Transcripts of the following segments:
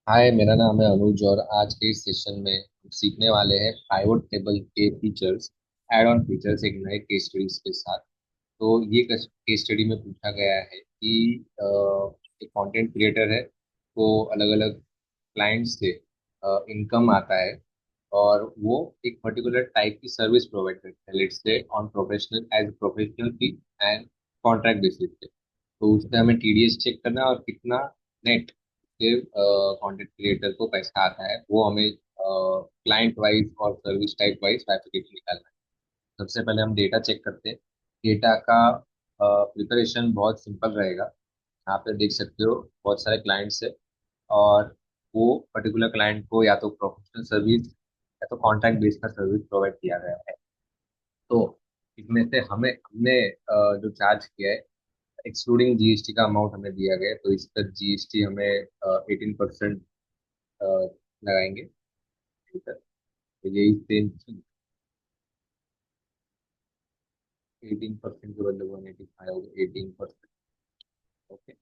हाय, मेरा नाम है अनुज और आज के इस सेशन में हम सीखने वाले हैं पाइवट टेबल के फीचर्स, एड ऑन फीचर्स एक नए केस स्टडीज के साथ। तो ये केस स्टडी में पूछा गया है कि एक कंटेंट क्रिएटर है, वो अलग अलग क्लाइंट से इनकम आता है और वो एक पर्टिकुलर टाइप की सर्विस प्रोवाइड करता है, let's say on professional as professional fee and contract basis पे। तो उसमें हमें टीडीएस चेक करना है और कितना नेट के कंटेंट क्रिएटर को पैसा आता है वो हमें क्लाइंट वाइज और सर्विस टाइप वाइज बाइफरकेशन निकालना है। सबसे पहले हम डेटा चेक करते हैं। डेटा का प्रिपरेशन बहुत सिंपल रहेगा। यहाँ पे देख सकते हो बहुत सारे क्लाइंट्स है और वो पर्टिकुलर क्लाइंट को या तो प्रोफेशनल सर्विस या तो कॉन्ट्रैक्ट बेस्ड का सर्विस प्रोवाइड किया गया है। तो इसमें से हमें हमने जो चार्ज किया है एक्सक्लूडिंग जीएसटी का अमाउंट हमें दिया गया है, तो इस पर जीएसटी हमें 18% लगाएंगे। ठीक है, तो यही सेम 18% के बदले 185 होगा, 18%। ओके,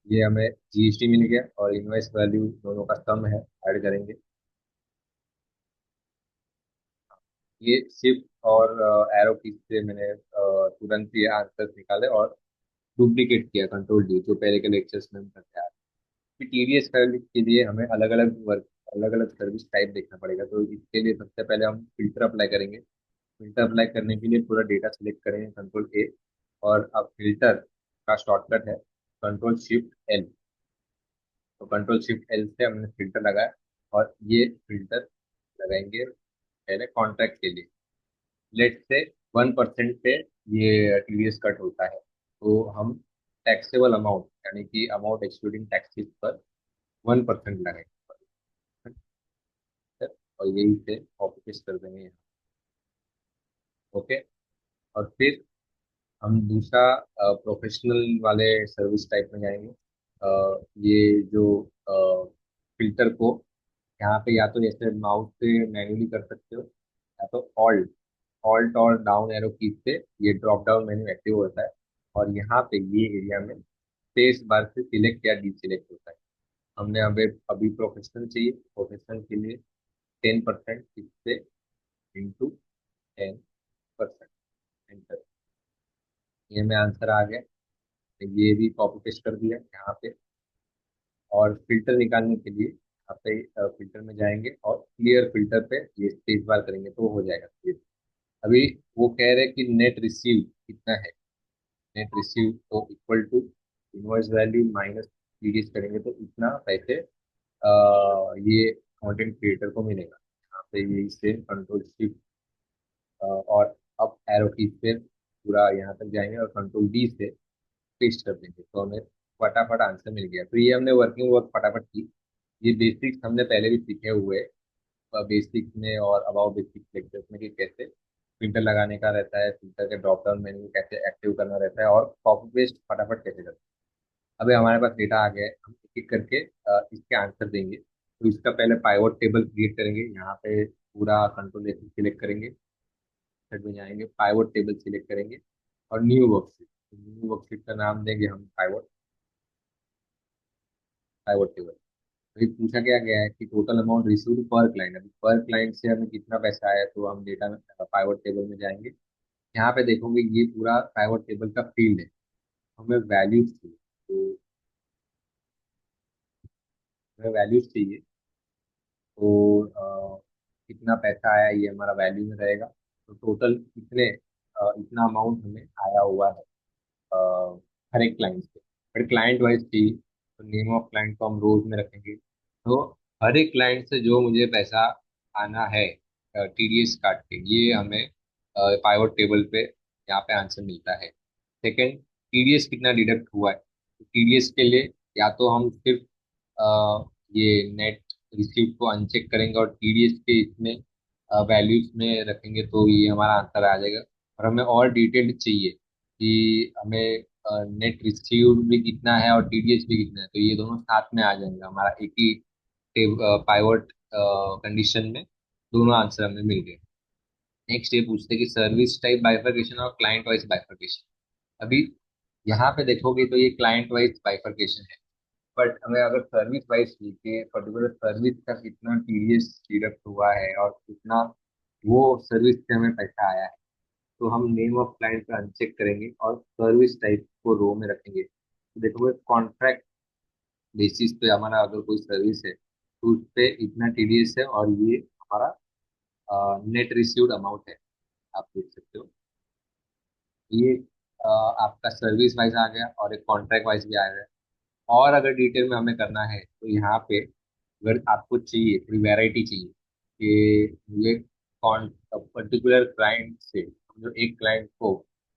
ये हमें जीएसटी मिल गया और इनवॉइस वैल्यू दोनों का सम है, ऐड करेंगे। ये शिफ्ट और एरो की से मैंने तुरंत ये आंसर निकाले और डुप्लीकेट किया, कंट्रोल डी, जो पहले के लेक्चर्स में हम करते आ रहे हैं। टीडीएस के लिए हमें अलग अलग वर्क, अलग अलग सर्विस टाइप देखना पड़ेगा। तो इसके लिए सबसे पहले हम फिल्टर अप्लाई करेंगे। फिल्टर अप्लाई करने के लिए पूरा डेटा सेलेक्ट करेंगे, कंट्रोल ए। और अब फिल्टर का शॉर्टकट है कंट्रोल शिफ्ट एल। तो कंट्रोल शिफ्ट एल से हमने फिल्टर लगाया और ये फिल्टर लगाएंगे पहले कॉन्ट्रैक्ट के लिए। लेट से 1% पे ये टीडीएस कट होता है, तो हम टैक्सेबल अमाउंट यानी कि अमाउंट एक्सक्लूडिंग टैक्सेस पर 1% लगाएंगे। और यही से कॉपी पेस्ट कर देंगे यहाँ। ओके, और फिर हम दूसरा प्रोफेशनल वाले सर्विस टाइप में जाएंगे। ये जो फिल्टर को यहाँ पे या तो ऐसे माउस से मैन्युअली कर सकते हो या तो ऑल्ट ऑल्ट और डाउन एरो की से ये ड्रॉप डाउन मेन्यू एक्टिव होता है। और यहाँ पे ये एरिया में स्पेस बार से सिलेक्ट या डीसिलेक्ट होता है। हमने अभी अभी प्रोफेशनल चाहिए, प्रोफेशनल के लिए 10% इससे इंटू 10%, एंटर। ये में आंसर आ गया। ये भी कॉपी पेस्ट कर दिया यहाँ पे। और फिल्टर निकालने के लिए यहाँ पे फिल्टर में जाएंगे और क्लियर फिल्टर पे ये स्पेस बार करेंगे तो हो जाएगा clear। अभी वो कह रहे हैं कि नेट रिसीव कितना है। नेट रिसीव तो equal to invoice value minus TDS करेंगे तो इतना पैसे ये कंटेंट क्रिएटर को मिलेगा। यहाँ पे ये इससे कंट्रोल शिफ्ट और अप एरो की से पूरा यहाँ तक जाएंगे और कंट्रोल डी से पेस्ट कर देंगे तो हमें फटाफट आंसर मिल गया। तो ये हमने वर्किंग वर्क फटाफट की। ये बेसिक्स हमने पहले भी सीखे हुए हैं बेसिक्स में और अबाउट बेसिक लेक्चर्स में कि कैसे फिल्टर लगाने का रहता है, फिल्टर के ड्रॉप डाउन मेन्यू कैसे एक्टिव करना रहता है और कॉपी पेस्ट फटाफट कैसे करते हैं। अभी हमारे पास डेटा आ गया है, हम एक एक करके इसके आंसर देंगे। तो इसका पहले पाइवट टेबल क्रिएट करेंगे। यहाँ पे पूरा कंट्रोल सिलेक्ट करेंगे, थर्ड में जाएंगे पाइवट टेबल सिलेक्ट करेंगे और न्यू वर्कशीट। न्यू वर्कशीट का नाम देंगे हम पाइवट पाइवट टेबल। अभी पूछा क्या गया है कि टोटल अमाउंट रिसीव्ड पर क्लाइंट। अभी पर क्लाइंट से हमें कितना पैसा आया, तो हम डेटा में पाइवट टेबल में जाएंगे। यहाँ पे देखोगे ये पूरा पाइवट टेबल का फील्ड है। हमें वैल्यूज चाहिए, तो हमें वैल्यूज चाहिए। तो कितना पैसा आया ये हमारा वैल्यू में रहेगा। तो टोटल कितने इतना अमाउंट हमें आया हुआ है हर एक क्लाइंट से। पर क्लाइंट वाइज चाहिए तो नेम ऑफ क्लाइंट को हम रोज में रखेंगे। तो हर एक क्लाइंट से जो मुझे पैसा आना है टीडीएस काट के, ये हमें पाइवट टेबल पे यहाँ पे आंसर मिलता है। सेकंड, टीडीएस कितना डिडक्ट हुआ है। तो टीडीएस के लिए या तो हम सिर्फ ये नेट रिसीव्ड को अनचेक करेंगे और टीडीएस के इसमें वैल्यूज में रखेंगे तो ये हमारा आंसर आ जाएगा। और हमें और डिटेल्ड चाहिए कि हमें नेट रिसीव्ड भी कितना है और टीडीएस भी कितना है, तो ये दोनों साथ में आ जाएंगे हमारा एक ही पाइवट कंडीशन में। दोनों आंसर हमें मिल गए। नेक्स्ट ये पूछते हैं कि सर्विस टाइप बाइफरकेशन और क्लाइंट वाइज बाइफरकेशन। अभी यहाँ पे देखोगे तो ये क्लाइंट वाइज बाइफरकेशन है। बट हमें अगर सर्विस वाइज चाहिए, पर्टिकुलर सर्विस का कितना टीडीएस डिडक्ट हुआ है और कितना वो सर्विस से हमें पैसा आया है, तो हम नेम ऑफ क्लाइंट पे अनचेक करेंगे और सर्विस टाइप को रो में रखेंगे। तो देखोगे कॉन्ट्रैक्ट बेसिस पे हमारा अगर कोई सर्विस है तो उस पे इतना टीडीएस है और ये हमारा नेट रिसीव्ड अमाउंट है, आप देख सकते हो। ये आपका सर्विस वाइज आ गया और एक कॉन्ट्रैक्ट वाइज भी आ गया। और अगर डिटेल में हमें करना है तो यहाँ पे अगर आपको चाहिए थोड़ी वैरायटी चाहिए कि मुझे कौन पर्टिकुलर क्लाइंट से, जो एक क्लाइंट को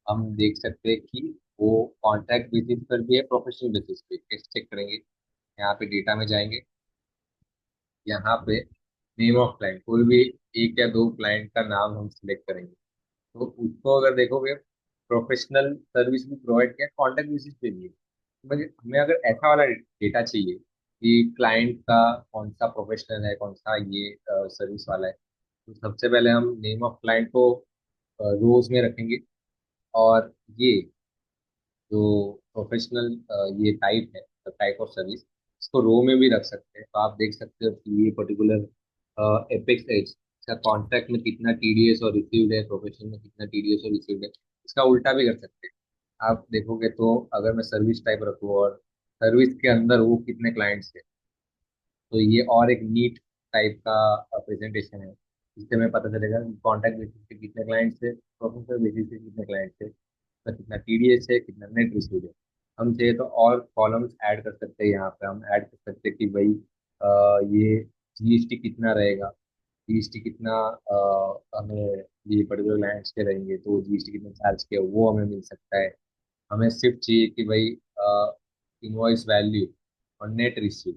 हम देख सकते हैं कि वो कॉन्ट्रैक्ट बेसिस पर भी है, प्रोफेशनल बेसिस पे, कैसे चेक करेंगे। यहाँ पे डेटा में जाएंगे, यहाँ पे नेम ऑफ क्लाइंट, कोई भी एक या दो क्लाइंट का नाम हम सिलेक्ट करेंगे। तो उसको अगर देखोगे प्रोफेशनल सर्विस भी प्रोवाइड किया, कॉन्ट्रैक्ट बेसिस पे भी है। तो हमें अगर ऐसा वाला डेटा चाहिए कि क्लाइंट का कौन सा प्रोफेशनल है, कौन सा ये सर्विस वाला है, तो सबसे पहले हम नेम ऑफ क्लाइंट को रोज में रखेंगे। और ये जो प्रोफेशनल ये टाइप है, टाइप ऑफ सर्विस, इसको रो में भी रख सकते हैं। तो आप देख सकते हो कि ये पर्टिकुलर एपेक्स एज, इसका कॉन्ट्रैक्ट में कितना टीडीएस और रिसीव्ड है, प्रोफेशनल में कितना टीडीएस और रिसीव्ड है। इसका उल्टा भी कर सकते हैं। आप देखोगे तो अगर मैं सर्विस टाइप रखूँ और सर्विस के अंदर वो कितने क्लाइंट्स है, तो ये और एक नीट टाइप का प्रेजेंटेशन है, जिससे हमें पता चलेगा कि कॉन्टैक्ट बेसिस पे कितने क्लाइंट्स है, प्रोफेशनल बेसिस पे कितने क्लाइंट्स है, तो कितना टीडीएस है, कितना नेट रिसीव है। हम चाहिए तो और कॉलम्स ऐड कर सकते हैं। यहाँ पे हम ऐड कर सकते हैं कि भाई ये जीएसटी कितना रहेगा, जीएसटी कितना हमें ये पर्टिकुलर क्लाइंट्स के रहेंगे तो जीएसटी कितना चार्ज किया वो हमें मिल सकता है। हमें सिर्फ चाहिए कि भाई इनवॉइस वैल्यू और नेट रिसीव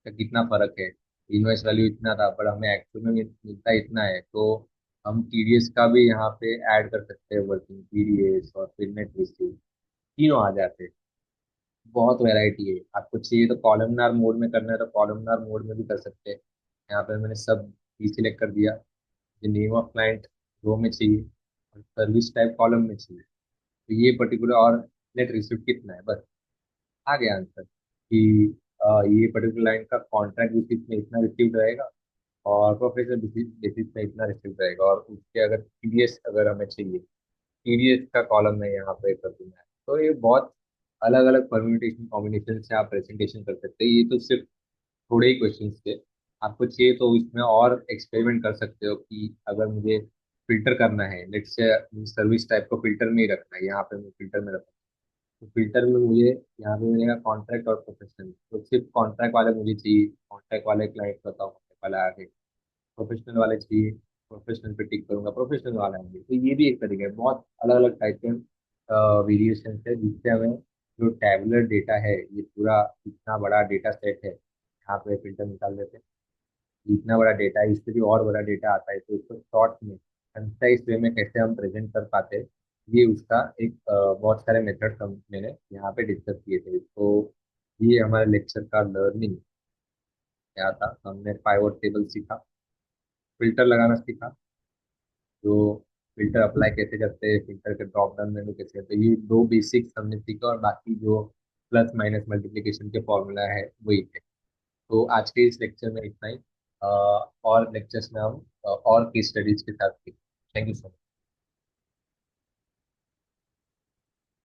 का कितना फर्क है। इनवॉइस वैल्यू इतना था पर हमें एक्चुअल में मिलता इतना है, तो हम टीडीएस का भी यहाँ पे ऐड कर सकते हैं, वर्किंग टीडीएस और फिर नेट रिसीव तीनों आ जाते हैं। बहुत वैरायटी है। आपको चाहिए तो कॉलमनार मोड में करना है तो कॉलमनार मोड में भी कर सकते हैं। यहाँ पे मैंने सब ही सिलेक्ट कर दिया। ये नेम ऑफ क्लाइंट रो में चाहिए और सर्विस टाइप कॉलम में चाहिए, तो ये पर्टिकुलर और नेट रिसीव कितना है, बस आ गया आंसर कि ये पर्टिकुलर लाइन का कॉन्ट्रैक्ट बेसिस में इतना रिसीव्ड रहेगा और प्रोफेशनल बेसिस में इतना रिसीव्ड रहेगा। और उसके अगर टीडीएस अगर हमें चाहिए, टीडीएस का कॉलम मैं यहाँ पे कर दूंगा। तो ये बहुत अलग अलग परम्यूटेशन कॉम्बिनेशन से आप प्रेजेंटेशन कर सकते हैं। ये तो सिर्फ थोड़े ही क्वेश्चन थे। आपको चाहिए तो इसमें और एक्सपेरिमेंट कर सकते हो कि अगर मुझे फिल्टर करना है, लेट्स से सर्विस टाइप को फिल्टर में ही रखना है, यहाँ पे मैं फिल्टर में रखूँ। तो फिल्टर में मुझे यहाँ पे मिलेगा कॉन्ट्रैक्ट और प्रोफेशनल, तो सिर्फ कॉन्ट्रैक्ट वाले मुझे चाहिए, कॉन्ट्रैक्ट वाले क्लाइंट बताओ, कॉन्ट्रैक्ट वाले आगे। प्रोफेशनल वाले चाहिए, प्रोफेशनल पे टिक करूंगा, प्रोफेशनल वाले आएंगे। तो ये भी एक तरीका है। बहुत अलग अलग टाइप के वेरिएशन है जिससे हमें जो टैबुलर डेटा है, ये पूरा इतना बड़ा डेटा सेट है, यहाँ पे फिल्टर निकाल देते हैं। इतना बड़ा डेटा है, इससे भी और बड़ा डेटा आता है, तो इसको शॉर्ट में कंसाइज वे में कैसे हम प्रेजेंट कर पाते हैं, ये उसका एक बहुत सारे मेथड्स हम मैंने यहाँ पे डिस्कस किए थे। तो ये हमारे लेक्चर का लर्निंग क्या था, हमने पाइवट टेबल सीखा, फिल्टर लगाना सीखा, जो फिल्टर अप्लाई कैसे करते हैं, फिल्टर के ड्रॉप डाउन मेनू कैसे करते हैं, ये दो बेसिक्स हमने सीखा। और बाकी जो प्लस माइनस मल्टीप्लिकेशन के फॉर्मूला है वही थे। तो आज के इस लेक्चर में इतना ही। और लेक्चर्स में हम और केस स्टडीज के साथ थैंक यू सो मच।